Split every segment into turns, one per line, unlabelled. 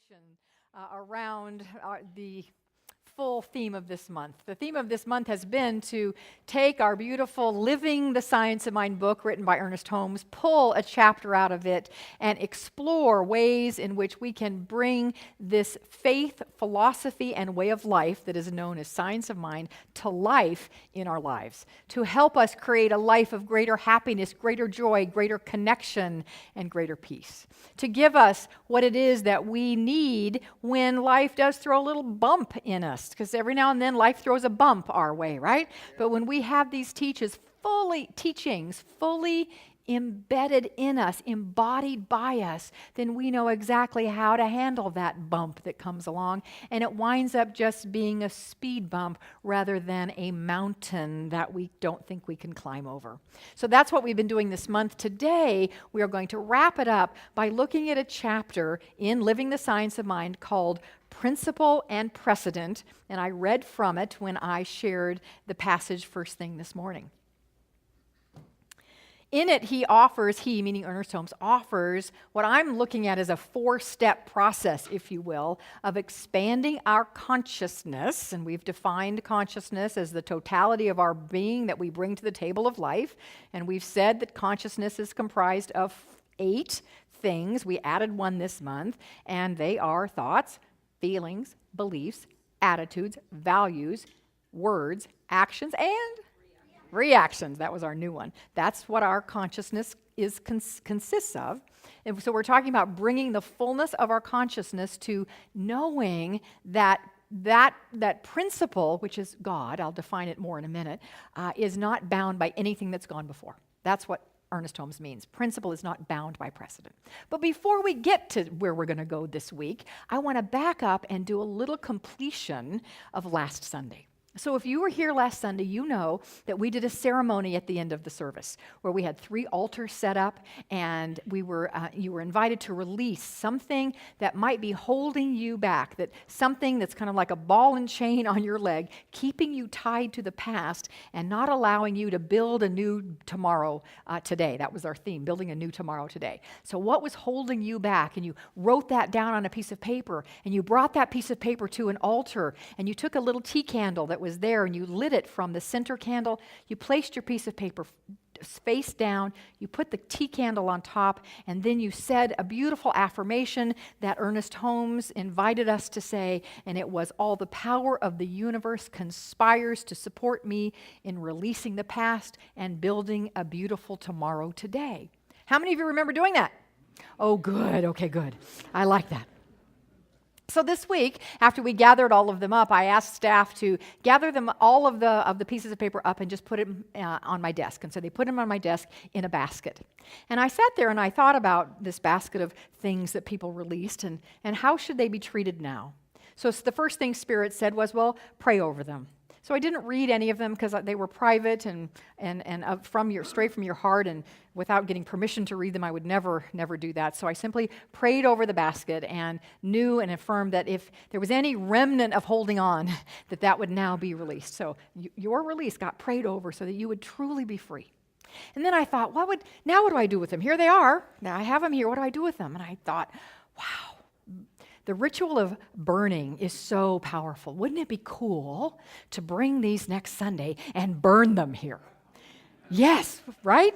conversation around the full theme of this month. The theme of this month has been to take our beautiful Living the Science of Mind book written by Ernest Holmes, pull a chapter out of it, and explore ways in which we can bring this faith, philosophy, and way of life that is known as science of mind to life in our lives, to help us create a life of greater happiness, greater joy, greater connection, and greater peace. To give us what it is that we need when life does throw a little bump in us. Because every now and then life throws a bump our way, right? But when we have these teachings fully embedded in us, embodied by us, then we know exactly how to handle that bump that comes along. And it winds up just being a speed bump rather than a mountain that we don't think we can climb over. So that's what we've been doing this month. Today, we are going to wrap it up by looking at a chapter in Living the Science of Mind called Principle and Precedent, and I read from it when I shared the passage first thing this morning. In it, he meaning Ernest Holmes, offers what I'm looking at as a 4-step process, if you will, of expanding our consciousness, and we've defined consciousness as the totality of our being that we bring to the table of life, and we've said that consciousness is comprised of 8 things. We added one this month, and they are thoughts, feelings, beliefs, attitudes, values, words, actions, and reactions. That was our new one. That's what our consciousness consists of. And so we're talking about bringing the fullness of our consciousness to knowing that principle, which is God, I'll define it more in a minute, is not bound by anything that's gone before. That's what Ernest Holmes means. Principle is not bound by precedent. But before we get to where we're going to go this week, I want to back up and do a little completion of last Sunday. So if you were here last Sunday, you know that we did a ceremony at the end of the service where we had 3 altars set up, and you were invited to release something that might be holding you back, that something that's kind of like a ball and chain on your leg, keeping you tied to the past and not allowing you to build a new tomorrow today. That was our theme, building a new tomorrow today. So what was holding you back? And you wrote that down on a piece of paper, and you brought that piece of paper to an altar, and you took a little tea candle that was there and you lit it from the center candle. You placed your piece of paper face down, you put the tea candle on top, and then you said a beautiful affirmation that Ernest Holmes invited us to say, and it was, "All the power of the universe conspires to support me in releasing the past and building a beautiful tomorrow today." How many of you remember doing that? Oh, good. Okay, good. I like that. So this week, after we gathered all of them up, I asked staff to gather them, all of the pieces of paper up, and just put it on my desk. And so they put them on my desk in a basket. And I sat there and I thought about this basket of things that people released and how should they be treated now. So the first thing Spirit said was, well, pray over them. So I didn't read any of them because they were private and straight from your heart, and without getting permission to read them, I would never do that. So I simply prayed over the basket and knew and affirmed that if there was any remnant of holding on, that would now be released. So your release got prayed over so that you would truly be free. And then I thought, what do I do with them? Here they are. Now I have them here. What do I do with them? And I thought, wow. The ritual of burning is so powerful. Wouldn't it be cool to bring these next Sunday and burn them here? Yes, right?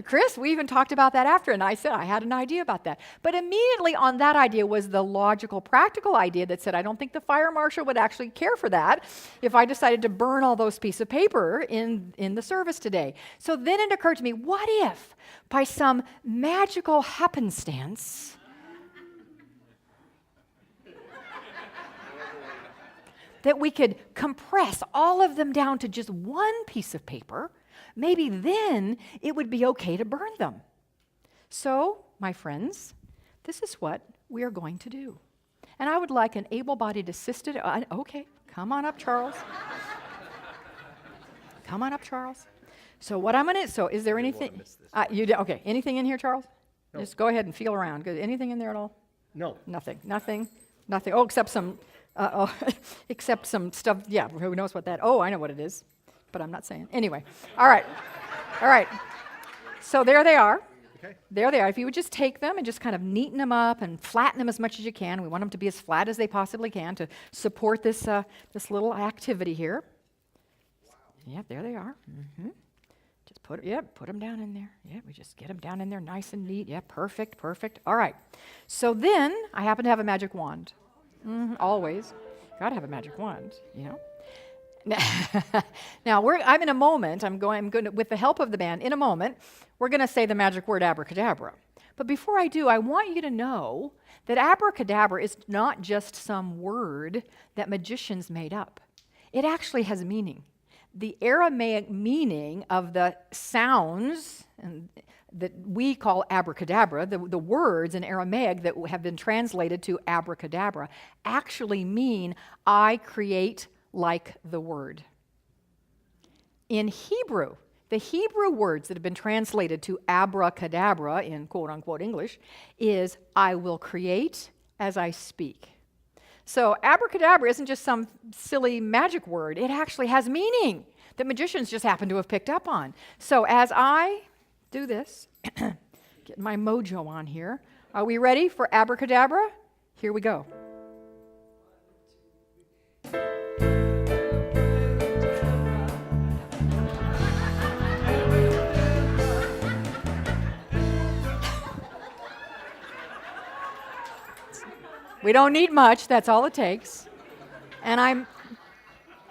Chris, we even talked about that after, and I said I had an idea about that. But immediately on that idea was the logical, practical idea that said, I don't think the fire marshal would actually care for that if I decided to burn all those pieces of paper in the service today. So then it occurred to me, what if by some magical happenstance, that we could compress all of them down to just one piece of paper, maybe then it would be okay to burn them. So, my friends, this is what we are going to do. And I would like an able-bodied assisted, okay, come on up, Charles. Come on up, Charles. So is there anything, okay, anything in here, Charles? No. Just go ahead and feel around. Anything in there at all?
No.
Nothing. Oh, except some stuff. Yeah, who knows what that? Oh, I know what it is, but I'm not saying. Anyway, all right. So there they are.
Okay.
There they are. If you would just take them and just kind of neaten them up and flatten them as much as you can. We want them to be as flat as they possibly can to support this this little activity here. Wow. Yep, there they are. Mm-hmm. Just put them down in there. Yeah, we just get them down in there nice and neat. Yeah, perfect. All right. So then I happen to have a magic wand. Always. Got to have a magic wand, you know. Now, I'm in a moment, I'm going to, with the help of the band, in a moment, we're going to say the magic word abracadabra. But before I do, I want you to know that abracadabra is not just some word that magicians made up. It actually has meaning. The Aramaic meaning of the sounds that we call abracadabra, the words in Aramaic that have been translated to abracadabra, actually mean I create like the word. In Hebrew, the Hebrew words that have been translated to abracadabra in quote-unquote English is I will create as I speak. So abracadabra isn't just some silly magic word. It actually has meaning that magicians just happen to have picked up on. So as I do this, get my mojo on here, are we ready for abracadabra? Here we go. We don't need much, that's all it takes. And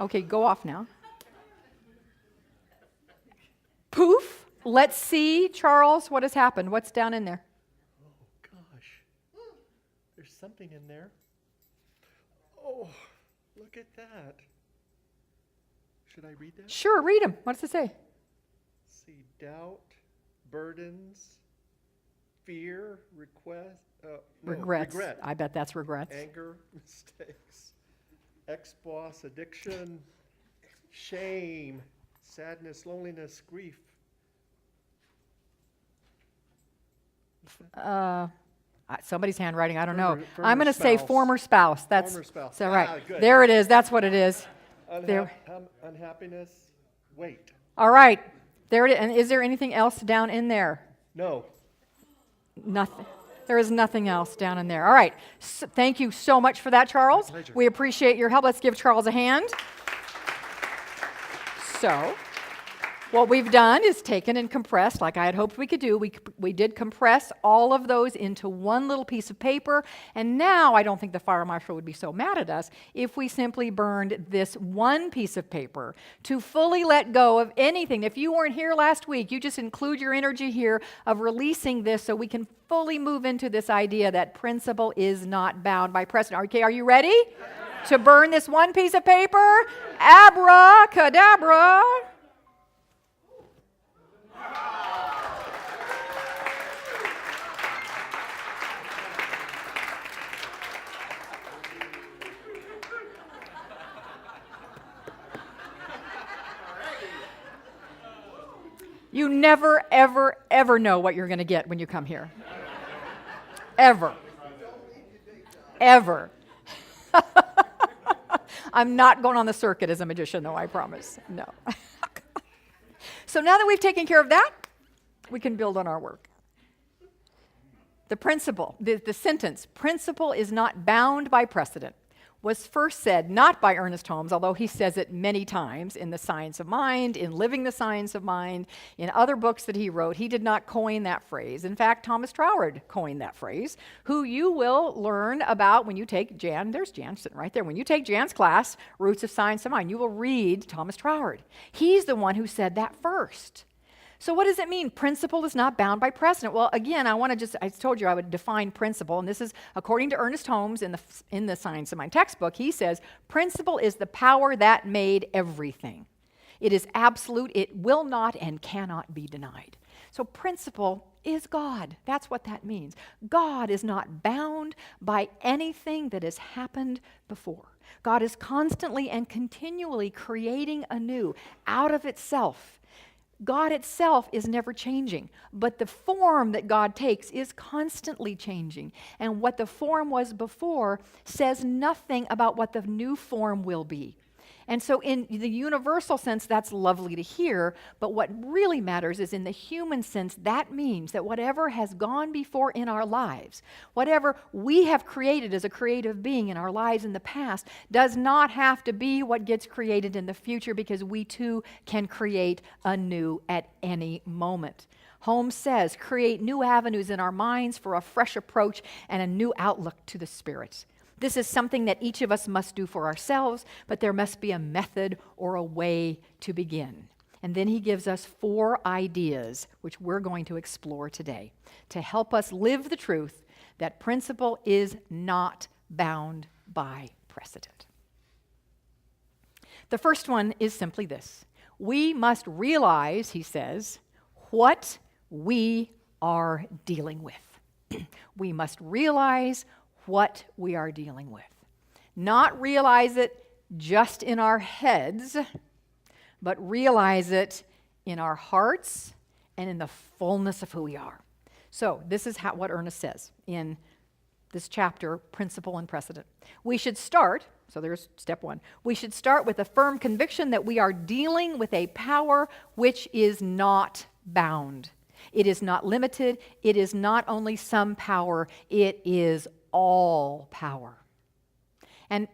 okay, go off now. Poof, let's see, Charles, what has happened? What's down in there?
Oh, gosh. There's something in there. Oh, look at that. Should I read that?
Sure, read them. What does it say?
Let's see, doubt, burdens, fear, regrets.
I bet that's regrets.
Anger, mistakes, ex-boss, addiction, shame, sadness, loneliness, grief.
Somebody's handwriting, I don't know.
Former
I'm going to say former spouse. That's
former spouse.
So right.
Good.
There it is. That's what it is.
Unhappiness, weight.
All right. There it is. And is there anything else down in there?
No.
Nothing. There is nothing else down in there. All right. So, thank you so much for that, Charles.
My pleasure.
We appreciate your help. Let's give Charles a hand. So, what we've done is taken and compressed, like I had hoped we could do. We did compress all of those into one little piece of paper, and now I don't think the fire marshal would be so mad at us if we simply burned this one piece of paper to fully let go of anything. If you weren't here last week, you just include your energy here of releasing this so we can fully move into this idea that principle is not bound by precedent. Okay, are you ready to burn this one piece of paper? Abracadabra. You never, ever, ever know what you're going to get when you come here. Ever. Ever. I'm not going on the circuit as a magician, though, I promise. No. So now that we've taken care of that, we can build on our work. The principle, the sentence, principle is not bound by precedent, was first said not by Ernest Holmes, although he says it many times in The Science of Mind, in Living the Science of Mind, in other books that he wrote. He did not coin that phrase. In fact, Thomas Troward coined that phrase, who you will learn about when you take Jan. There's Jan sitting right there. When you take Jan's class, Roots of Science of Mind, you will read Thomas Troward. He's the one who said that first. So what does it mean? Principle is not bound by precedent. Well, again, I told you I would define principle, and this is according to Ernest Holmes in the Science of Mind textbook. He says, principle is the power that made everything. It is absolute. It will not and cannot be denied. So principle is God. That's what that means. God is not bound by anything that has happened before. God is constantly and continually creating anew out of itself. God itself is never changing, but the form that God takes is constantly changing. And what the form was before says nothing about what the new form will be. And so in the universal sense, that's lovely to hear, but what really matters is in the human sense, that means that whatever has gone before in our lives, whatever we have created as a creative being in our lives in the past, does not have to be what gets created in the future, because we too can create anew at any moment. Holmes says, create new avenues in our minds for a fresh approach and a new outlook to the spirit. This is something that each of us must do for ourselves, but there must be a method or a way to begin. And then he gives us 4 ideas, which we're going to explore today, to help us live the truth that principle is not bound by precedent. The first one is simply this. We must realize, he says, what we are dealing with. We must realize what we are dealing with. Not realize it just in our heads, but realize it in our hearts and in the fullness of who we are. So this is what Ernest says in this chapter, Principle and Precedent. We should start, so there's step 1, we should start with a firm conviction that we are dealing with a power which is not bound. It is not limited. It is not only some power, it is all power. And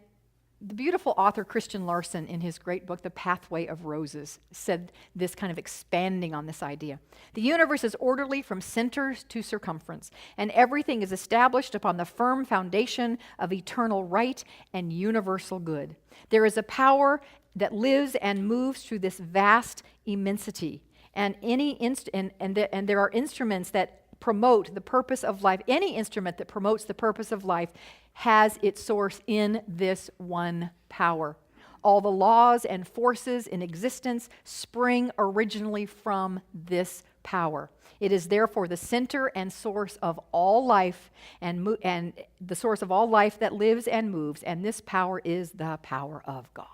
the beautiful author Christian Larson, in his great book, The Pathway of Roses, said this, kind of expanding on this idea. The universe is orderly from center to circumference, and everything is established upon the firm foundation of eternal right and universal good. There is a power that lives and moves through this vast immensity, and there are instruments that promote the purpose of life. Any instrument that promotes the purpose of life has its source in this one power. All the laws and forces in existence spring originally from this power. It is therefore the center and source of all life and the source of all life that lives and moves, and this power is the power of God.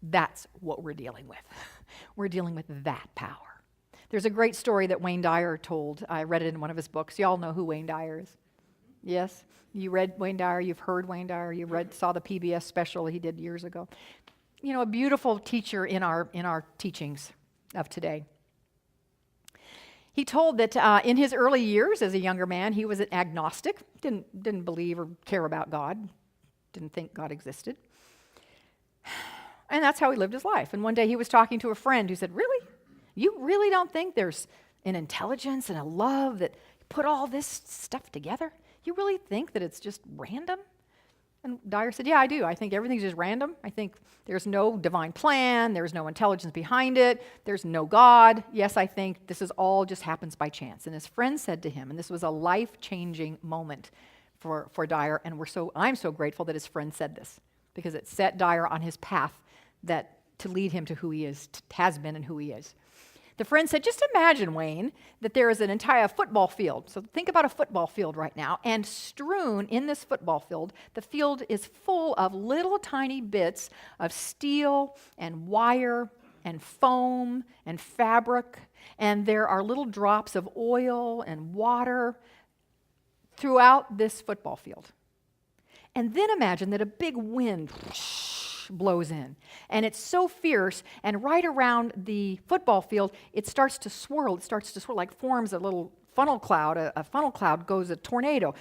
That's what we're dealing with. We're dealing with that power. There's a great story that Wayne Dyer told. I read it in one of his books. You all know who Wayne Dyer is. Yes? You read Wayne Dyer, you've heard Wayne Dyer, saw the PBS special he did years ago. You know, a beautiful teacher in our teachings of today. He told that in his early years as a younger man, he was an agnostic, didn't believe or care about God, didn't think God existed. And that's how he lived his life. And one day he was talking to a friend who said, "Really? You really don't think there's an intelligence and a love that put all this stuff together? You really think that it's just random?" And Dyer said, "Yeah, I do. I think everything's just random. I think there's no divine plan. There's no intelligence behind it. There's no God. Yes, I think this is all just happens by chance." And his friend said to him, and this was a life-changing moment for Dyer, and I'm so grateful that his friend said this, because it set Dyer on his path to lead him to who he is, has been and who he is. The friend said, "Just imagine, Wayne, that there is an entire football field. So think about a football field right now, and strewn in this football field, the field is full of little tiny bits of steel and wire and foam and fabric, and there are little drops of oil and water throughout this football field. And then imagine that a big wind blows in, and it's so fierce, and right around the football field, it starts to swirl, like forms a little funnel cloud. A funnel cloud goes a tornado,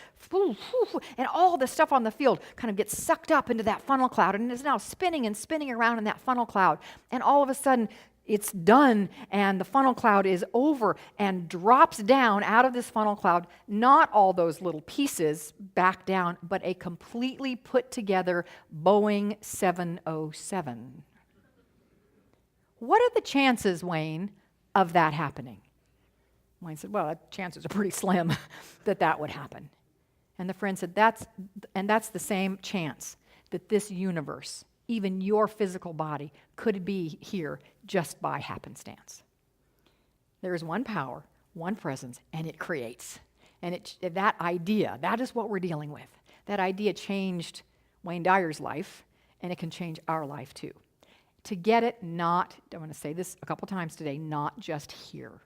and all the stuff on the field kind of gets sucked up into that funnel cloud, and is now spinning and spinning around in that funnel cloud, and all of a sudden, it's done, and the funnel cloud is over and drops down out of this funnel cloud, not all those little pieces back down, but a completely put together Boeing 707. What are the chances, Wayne, of that happening?" Wayne said, "Well, the chances are pretty slim that would happen." And the friend said, that's the same chance that this universe, even your physical body, could be here just by happenstance. There is one power, one presence, and it creates. And that idea, that is what we're dealing with. That idea changed Wayne Dyer's life, and it can change our life too. To get it, I want to say this a couple times today, not just here.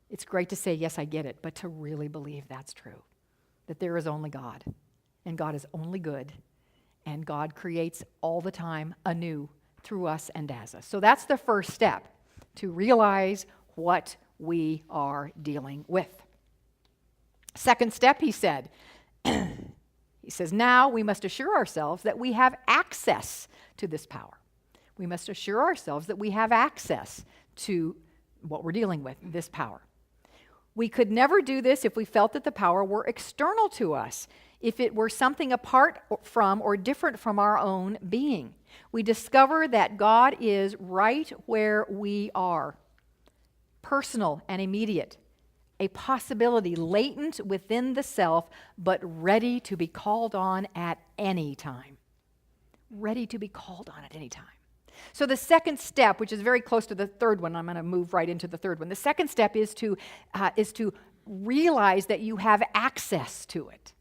It's great to say, yes, I get it, but to really believe that's true. That there is only God, and God is only good, And God creates all the time anew through us and as us. So that's the first step, to realize what we are dealing with. Second step, he said, he says, now we must assure ourselves that we have access to this power. We must assure ourselves that we have access to what we're dealing with, this power. We could never do this if we felt that the power were external to us, if it were something apart from or different from our own being. We discover that God is right where we are, personal and immediate, a possibility latent within the self, but ready to be called on at any time. Ready to be called on at any time. So the second step, which is very close to the third one, I'm going to move right into the third one. The second step is to realize that you have access to it.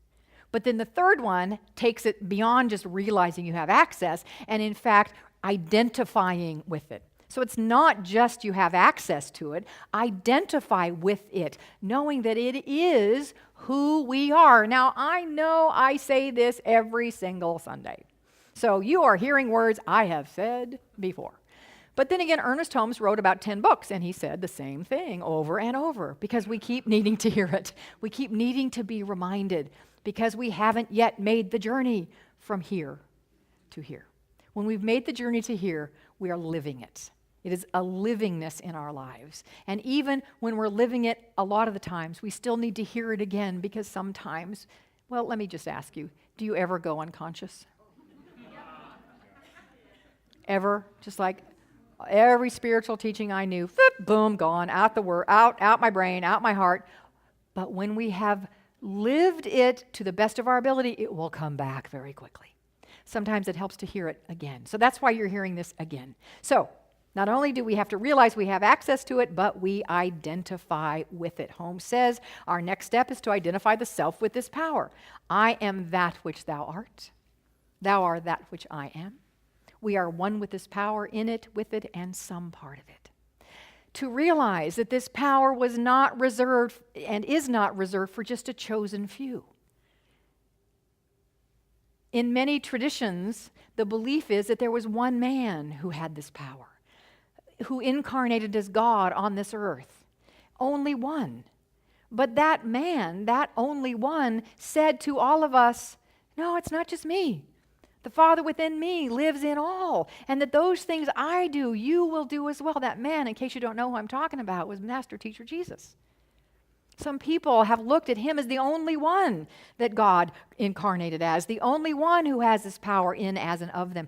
But then the third one takes it beyond just realizing you have access and, in fact, identifying with it. So it's not just you have access to it, identify with it, knowing that it is who we are. Now, I know I say this every single Sunday. So you are hearing words I have said before. But then again, Ernest Holmes wrote about 10 books, and he said the same thing over and over because we keep needing to hear it. We keep needing to be reminded because we haven't yet made the journey from here to here. When we've made the journey to here, we are living it. It is a livingness in our lives. And even when we're living it, a lot of the times, we still need to hear it again because sometimes, well, let me just ask you, do you ever go unconscious? Ever? Just like every spiritual teaching I knew, boom, gone, out the word, out my brain, out my heart. But when we have lived it to the best of our ability, it will come back very quickly. Sometimes it helps to hear it again. So that's why you're hearing this again. So not only do we have to realize we have access to it, but we identify with it. Holmes says our next step is to identify the self with this power. I am that which thou art. Thou art that which I am. We are one with this power, in it, with it, and some part of it. To realize that this power was not reserved and is not reserved for just a chosen few. In many traditions, the belief is that there was one man who had this power, who incarnated as God on this earth. Only one. But that man, that only one, said to all of us, no, it's not just me. The Father within me lives in all, and that those things I do, you will do as well. That man, in case you don't know who I'm talking about, was Master Teacher Jesus. Some people have looked at him as the only one that God incarnated as, the only one who has this power in, as, and of them.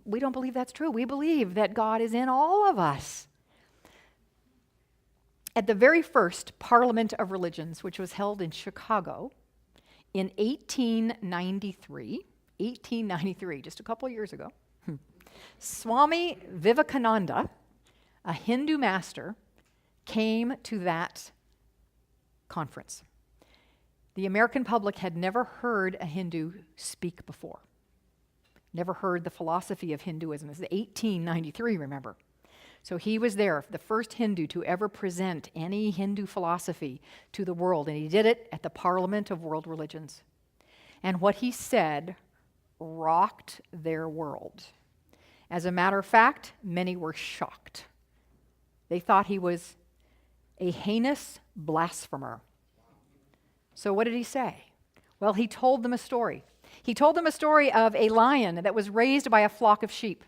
We don't believe that's true. We believe that God is in all of us. At the very first Parliament of Religions, which was held in Chicago in 1893, just a couple of years ago, Swami Vivekananda, a Hindu master, came to that conference. The American public had never heard a Hindu speak before, never heard the philosophy of Hinduism. This is 1893, remember. So he was there, the first Hindu to ever present any Hindu philosophy to the world, and he did it at the Parliament of World Religions. And what he said rocked their world. As a matter of fact, many were shocked. They thought he was a heinous blasphemer. So what did he say? Well, he told them a story. He told them a story of a lion that was raised by a flock of sheep.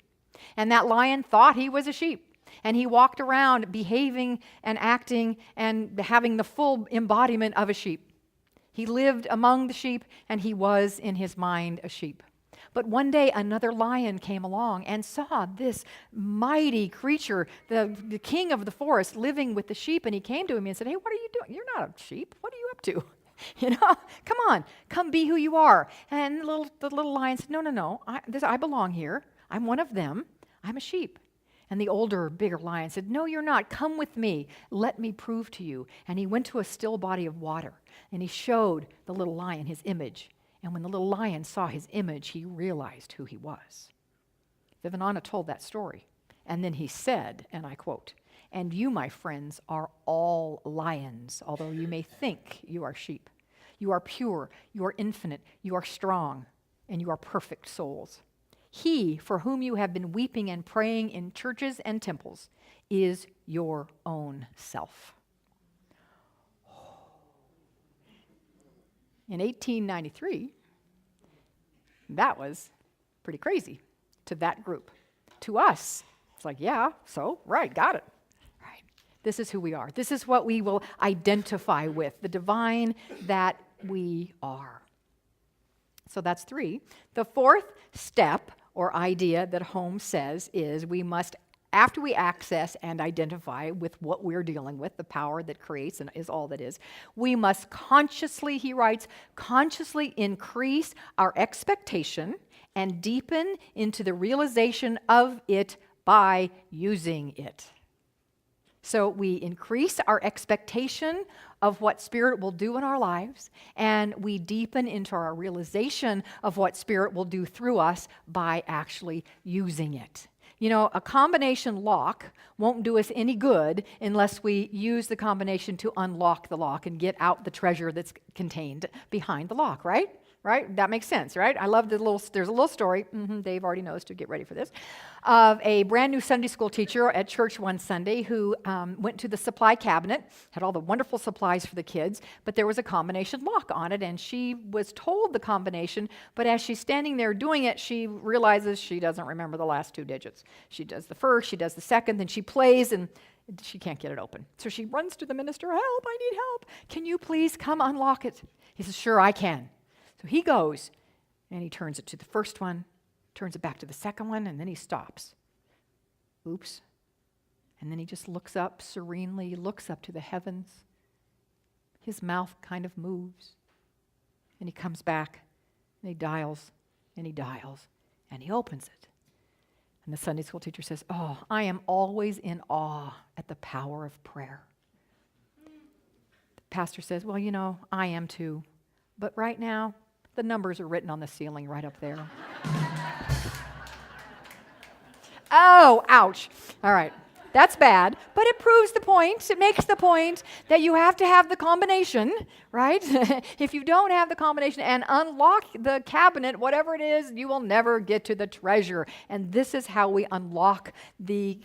And that lion thought he was a sheep. And he walked around behaving and acting and having the full embodiment of a sheep. He lived among the sheep, and he was, in his mind, a sheep. But one day, another lion came along and saw this mighty creature, the king of the forest, living with the sheep. And he came to him and said, hey, what are you doing? You're not a sheep. What are you up to? Come on, come be who you are. And the little lion said, no, I belong here. I'm one of them. I'm a sheep. And the older, bigger lion said, no, you're not. Come with me. Let me prove to you. And he went to a still body of water, and he showed the little lion his image. And when the little lion saw his image, he realized who he was. Vivekananda told that story. And then he said, and I quote, and you, my friends, are all lions, although you may think you are sheep. You are pure, you are infinite, you are strong. and you are perfect souls. He, for whom you have been weeping and praying in churches and temples, is your own self. In 1893, that was pretty crazy to that group. To us, it's like, yeah, so, right, got it. Right. This is who we are. This is what we will identify with, the divine that we are. So that's 3. The 4th step or idea that Holmes says is we must, after we access and identify with what we're dealing with, the power that creates and is all that is, we must consciously, he writes, consciously increase our expectation and deepen into the realization of it by using it. So we increase our expectation of what Spirit will do in our lives, and we deepen into our realization of what Spirit will do through us by actually using it. You know, a combination lock won't do us any good unless we use the combination to unlock the lock and get out the treasure that's contained behind the lock, right? Right? That makes sense, right? I love there's a little story, Dave already knows to get ready for this, of a brand new Sunday school teacher at church one Sunday who went to the supply cabinet, had all the wonderful supplies for the kids, but there was a combination lock on it, and she was told the combination, but as she's standing there doing it, she realizes she doesn't remember the last 2 digits. She does the first, she does the second, then she plays, and she can't get it open. So she runs to the minister, help, I need help. Can you please come unlock it? He says, sure, I can. So he goes, and he turns it to the first one, turns it back to the second one, and then he stops. Oops. And then he just looks up serenely, looks up to the heavens. His mouth kind of moves. And he comes back, and he dials, and he dials, and he opens it. And the Sunday school teacher says, oh, I am always in awe at the power of prayer. The pastor says, well, you know, I am too. But right now, the numbers are written on the ceiling right up there. Oh, ouch. All right. That's bad, but it proves the point. It makes the point that you have to have the combination, right? If you don't have the combination and unlock the cabinet, whatever it is, you will never get to the treasure. And this is how we unlock the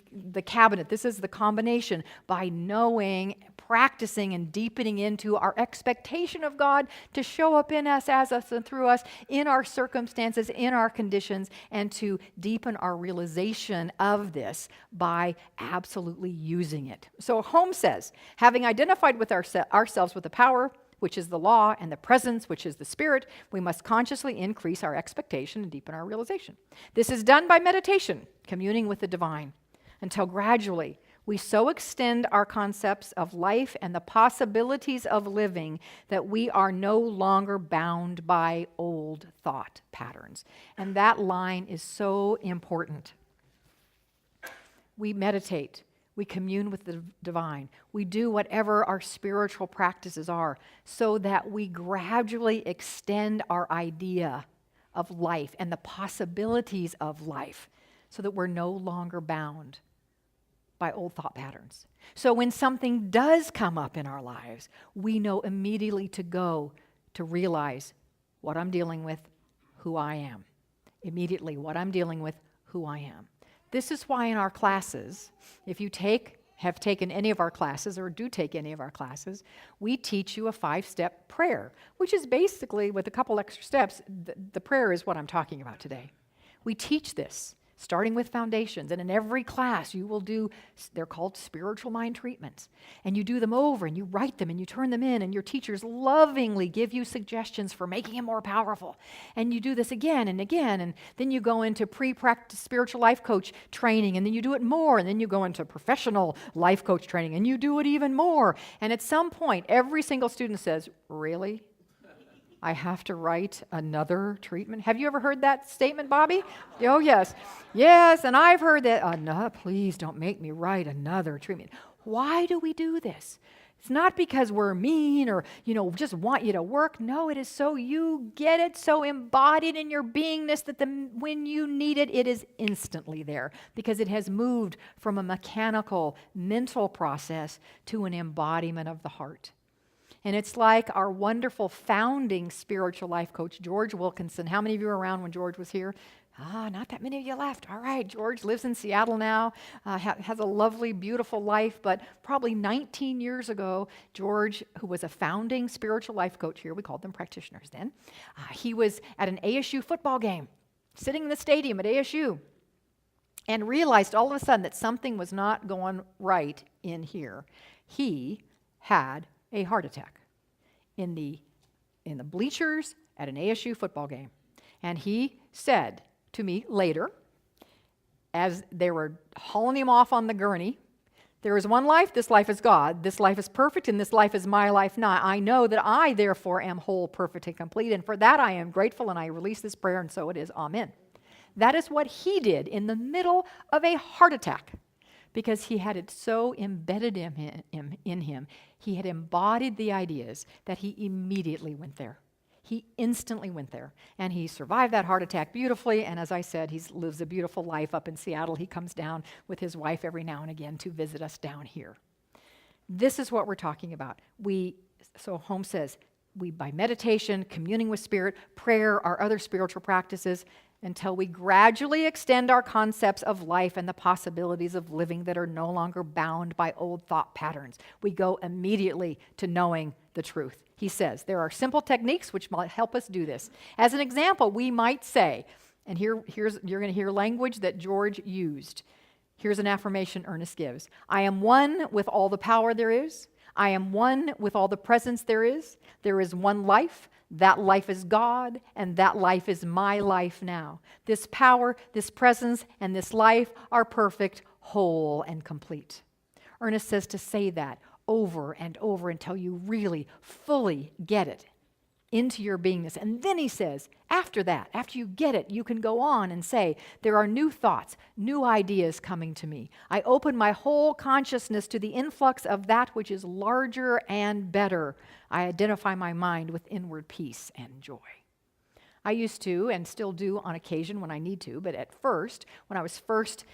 cabinet. This is the combination by knowing, practicing, and deepening into our expectation of God to show up in us, as us, and through us, in our circumstances, in our conditions, and to deepen our realization of this by absolutely using it. So Holmes says, having identified with ourselves with the power, which is the law, and the presence, which is the Spirit, we must consciously increase our expectation and deepen our realization. This is done by meditation, communing with the divine, until gradually we so extend our concepts of life and the possibilities of living that we are no longer bound by old thought patterns. And that line is so important. We meditate, we commune with the divine, we do whatever our spiritual practices are so that we gradually extend our idea of life and the possibilities of life so that we're no longer bound by old thought patterns. So when something does come up in our lives, we know immediately to go to realize what I'm dealing with, who I am. Immediately, what I'm dealing with, who I am. This is why in our classes, if you have taken any of our classes or do take any of our classes, we teach you a 5-step prayer, which is basically, with a couple extra steps, the prayer is what I'm talking about today. We teach this, starting with foundations, and in every class you will do, they're called spiritual mind treatments, and you do them over, and you write them, and you turn them in, and your teachers lovingly give you suggestions for making it more powerful, and you do this again and again, and then you go into pre-practice spiritual life coach training, and then you do it more, and then you go into professional life coach training, and you do it even more, and at some point, every single student says, really? I have to write another treatment? Have you ever heard that statement, Bobby? Oh, yes. Yes, and I've heard that. No, please don't make me write another treatment. Why do we do this? It's not because we're mean or, just want you to work. No, it is so you get it so embodied in your beingness that when you need it, it is instantly there because it has moved from a mechanical, mental process to an embodiment of the heart. And it's like our wonderful founding spiritual life coach, George Wilkinson. How many of you were around when George was here? Not that many of you left. All right, George lives in Seattle now, has a lovely, beautiful life, but probably 19 years ago, George, who was a founding spiritual life coach here, we called them practitioners then, he was at an ASU football game, sitting in the stadium at ASU, and realized all of a sudden that something was not going right in here. He had a heart attack in the bleachers at an ASU football game. And he said to me later, as they were hauling him off on the gurney, there is one life, this life is God, this life is perfect, and this life is my life not. I know that I, therefore, am whole, perfect, and complete, and for that I am grateful, and I release this prayer, and so it is. Amen. That is what he did in the middle of a heart attack, because he had it so embedded in him. He had embodied the ideas that he immediately went there. He instantly went there, and he survived that heart attack beautifully, and as I said, he lives a beautiful life up in Seattle. He comes down with his wife every now and again to visit us down here. This is what we're talking about. So Holmes says, by meditation, communing with Spirit, prayer, our other spiritual practices, until we gradually extend our concepts of life and the possibilities of living that are no longer bound by old thought patterns. We go immediately to knowing the truth. He says there are simple techniques which might help us do this. As an example, we might say, and you're going to hear language that George used. Here's an affirmation Ernest gives. I am one with all the power there is. I am one with all the presence there is. There is one life. That life is God, and that life is my life now. This power, this presence, and this life are perfect, whole, and complete. Ernest says to say that over and over until you really fully get it into your beingness. And then he says, after that, after you get it, you can go on and say, there are new thoughts, new ideas coming to me. I open my whole consciousness to the influx of that which is larger and better. I identify my mind with inward peace and joy. I used to, and still do on occasion when I need to, but at first, when I was first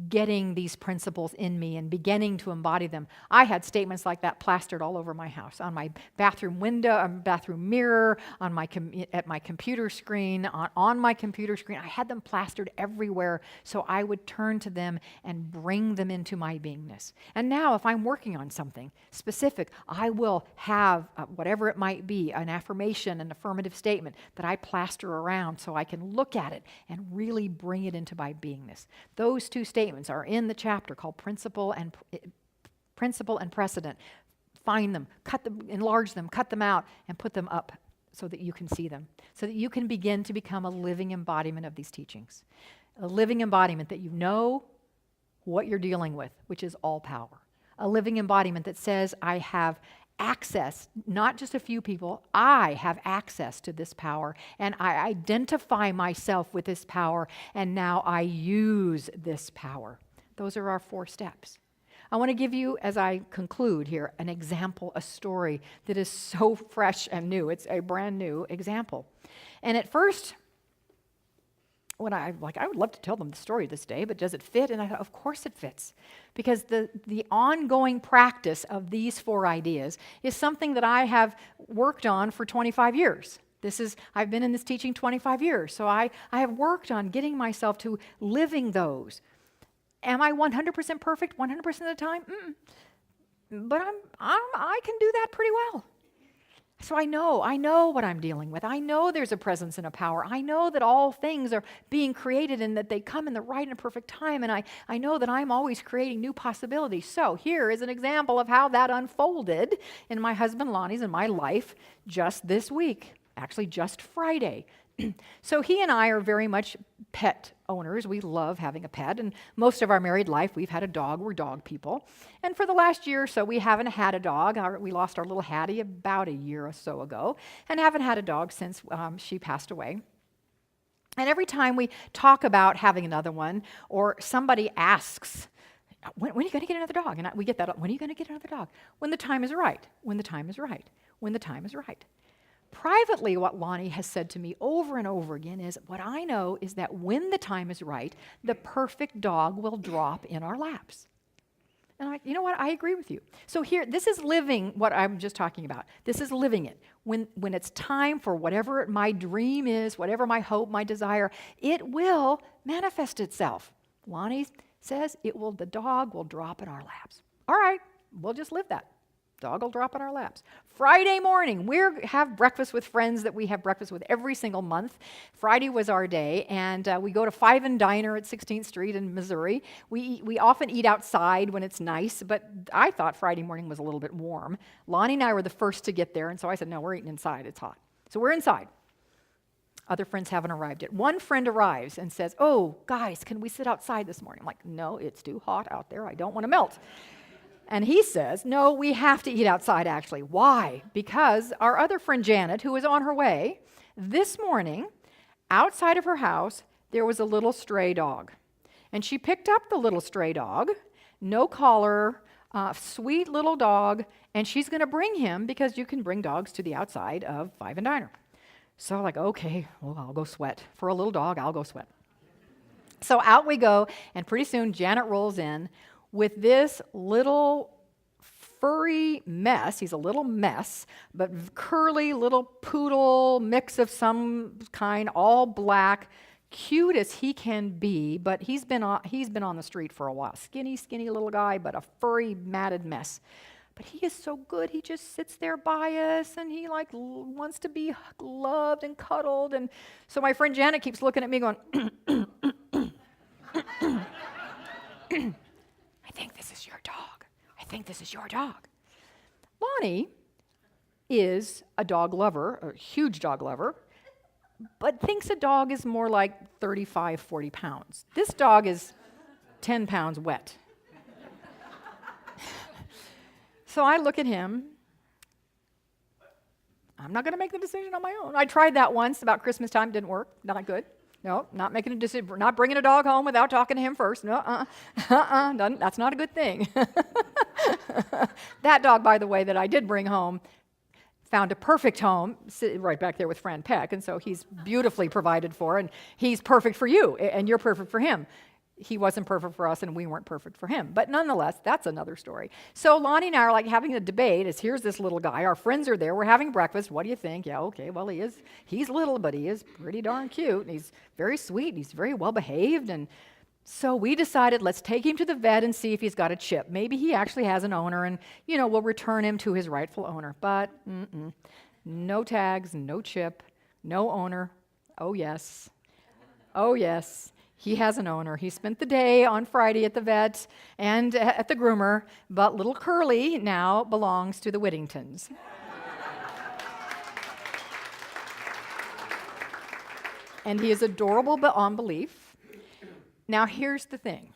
getting these principles in me and beginning to embody them, I had statements like that plastered all over my house, on my bathroom window, bathroom mirror, at my computer screen, on my computer screen. I had them plastered everywhere, so I would turn to them and bring them into my beingness. And now, if I'm working on something specific, I will have whatever it might be, an affirmation, an affirmative statement that I plaster around so I can look at it and really bring it into my beingness. Those two statements are in the chapter called Principle and Precedent. Find them, cut them, enlarge them, cut them out, and put them up so that you can see them, so that you can begin to become a living embodiment of these teachings. A living embodiment that you know what you're dealing with, which is all power. A living embodiment that says, I have access, not just a few people, I have access to this power, and I identify myself with this power, and now I use this power. Those are our 4 steps. I want to give you, as I conclude here, an example, a story that is so fresh and new. It's a brand new example. And at first, I would love to tell them the story this day, but does it fit? And I thought, of course it fits. Because the ongoing practice of these 4 ideas is something that I have worked on for 25 years. I've been in this teaching 25 years, so I have worked on getting myself to living those. Am I 100% perfect 100% of the time? But I can do that pretty well. So I know what I'm dealing with. I know there's a presence and a power. I know that all things are being created and that they come in the right and perfect time. And I know that I'm always creating new possibilities. So here is an example of how that unfolded in my husband Lonnie's and my life just this week. Actually, just Friday. So he and I are very much pet owners. We love having a pet, and most of our married life we've had a dog. We're dog people. And for the last year or so, we haven't had a dog. We lost our little Hattie about a year or so ago, and haven't had a dog since she passed away. And every time we talk about having another one, or somebody asks, when are you going to get another dog? And we get that, when are you going to get another dog? When the time is right. When the time is right. When the time is right. Privately, what Lonnie has said to me over and over again is, what I know is that when the time is right, the perfect dog will drop in our laps. And you know what? I agree with you. So here, this is living what I'm just talking about. This is living it. When it's time for whatever my dream is, whatever my hope, my desire, it will manifest itself. Lonnie says the dog will drop in our laps. All right, we'll just live that. Dog will drop in our laps. Friday morning, we have breakfast with friends that we have breakfast with every single month. Friday was our day, and we go to Five and Diner at 16th Street in Missouri. We often eat outside when it's nice, but I thought Friday morning was a little bit warm. Lonnie and I were the first to get there, and so I said, no, we're eating inside. It's hot. So we're inside. Other friends haven't arrived yet. One friend arrives and says, oh, guys, can we sit outside this morning? I'm like, no, it's too hot out there. I don't want to melt. And he says, no, we have to eat outside, actually. Why? Because our other friend Janet, who was on her way, this morning, outside of her house, there was a little stray dog. And she picked up the little stray dog, no collar, sweet little dog, and she's going to bring him because you can bring dogs to the outside of Five and Diner. So like, okay, well, I'll go sweat. For a little dog, I'll go sweat. So out we go, and pretty soon Janet rolls in with this little furry mess. He's a little mess, but curly little poodle mix of some kind, all black, cute as he can be, but he's been on the street for a while. Skinny little guy, but a furry, matted mess. But he is so good. He just sits there by us, and he wants to be loved and cuddled. And so my friend Janet keeps looking at me going, I think this is your dog. I think this is your dog. Lonnie is a dog lover, a huge dog lover, but thinks a dog is more like 35, 40 pounds. This dog is 10 pounds wet. So I look at him. I'm not going to make the decision on my own. I tried that once about Christmas time. Didn't work. Not good. No, not making a decision. Not bringing a dog home without talking to him first. No, that's not a good thing. That dog, by the way, that I did bring home, found a perfect home right back there with Fran Peck, and so he's beautifully provided for, and he's perfect for you, and you're perfect for him. He wasn't perfect for us, and we weren't perfect for him. But nonetheless, that's another story. So Lonnie and I are having a debate as here's this little guy. Our friends are there. We're having breakfast. What do you think? Yeah, okay, well, he's little, but he is pretty darn cute. And he's very sweet. And he's very well behaved. And so we decided, let's take him to the vet and see if he's got a chip. Maybe he actually has an owner, and, we'll return him to his rightful owner. But no tags, no chip, no owner. Oh, yes. Oh, yes. He has an owner. He spent the day on Friday at the vet and at the groomer, but little Curly now belongs to the Whittingtons. And he is adorable beyond belief. Now, here's the thing.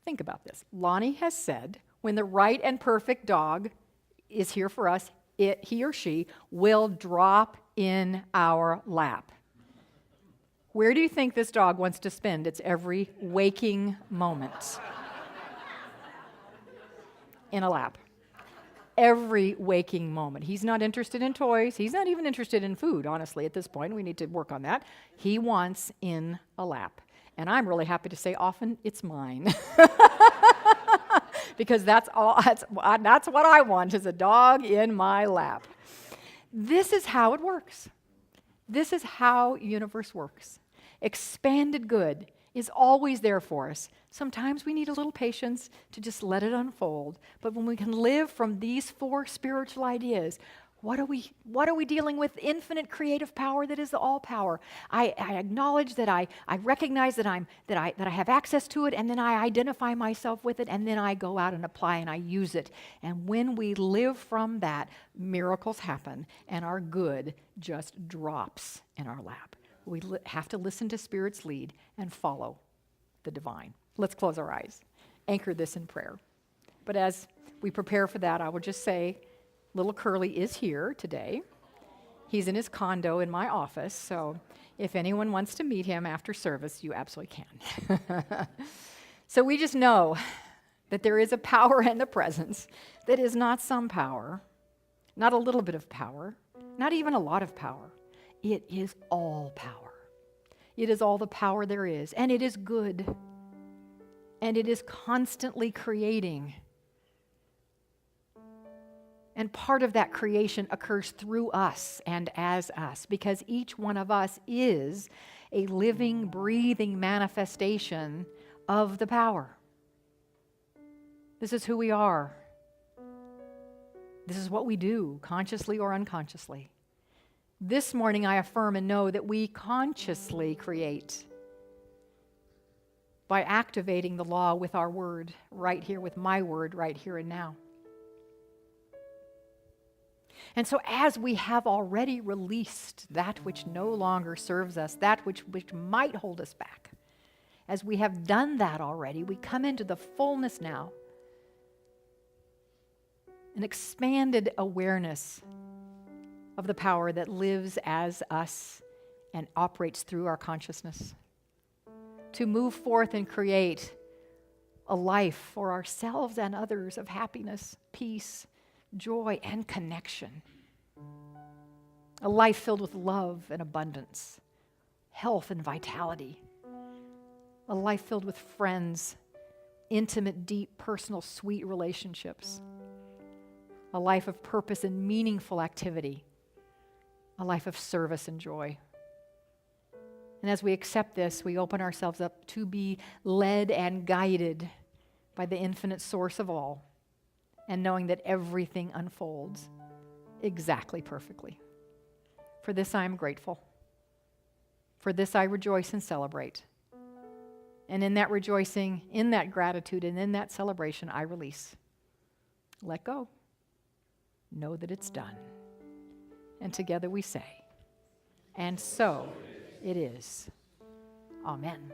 Think about this. Lonnie has said, when the right and perfect dog is here for us, he or she will drop in our lap. Where do you think this dog wants to spend its every waking moment? In a lap. Every waking moment. He's not interested in toys. He's not even interested in food, honestly, at this point. We need to work on that. He wants in a lap. And I'm really happy to say often it's mine. Because that's what I want, is a dog in my lap. This is how it works. This is how universe works. Expanded good is always there for us. Sometimes we need a little patience to just let it unfold. But when we can live from these four spiritual ideas, what are we dealing with? Infinite creative power that is the all power. I acknowledge that I recognize that I have access to it, and then I identify myself with it, and then I go out and apply and I use it. And when we live from that, miracles happen, and our good just drops in our lap. We have to listen to Spirit's lead and follow the divine. Let's close our eyes. Anchor this in prayer. But as we prepare for that, I will just say, little Curly is here today. He's in his condo in my office, so if anyone wants to meet him after service, you absolutely can. So we just know that there is a power in the presence that is not some power, not a little bit of power, not even a lot of power. It is all power. It is all the power there is, and it is good. And it is constantly creating. And part of that creation occurs through us and as us, because each one of us is a living, breathing manifestation of the power. This is who we are. This is what we do, consciously or unconsciously. This morning I affirm and know that we consciously create by activating the law with our word, right here, with my word, right here and now. And so as we have already released that which no longer serves us, that which might hold us back, as we have done that already, we come into the fullness now, an expanded awareness of the power that lives as us and operates through our consciousness, to move forth and create a life for ourselves and others of happiness, peace, joy, and connection. A life filled with love and abundance, health and vitality. A life filled with friends, intimate, deep, personal, sweet relationships. A life of purpose and meaningful activity. A life of service and joy. And as we accept this, we open ourselves up to be led and guided by the infinite source of all, and knowing that everything unfolds exactly perfectly. For this I am grateful. For this I rejoice and celebrate. And in that rejoicing, in that gratitude, and in that celebration, I release. Let go. Know that it's done. And together we say, and so it is. Amen.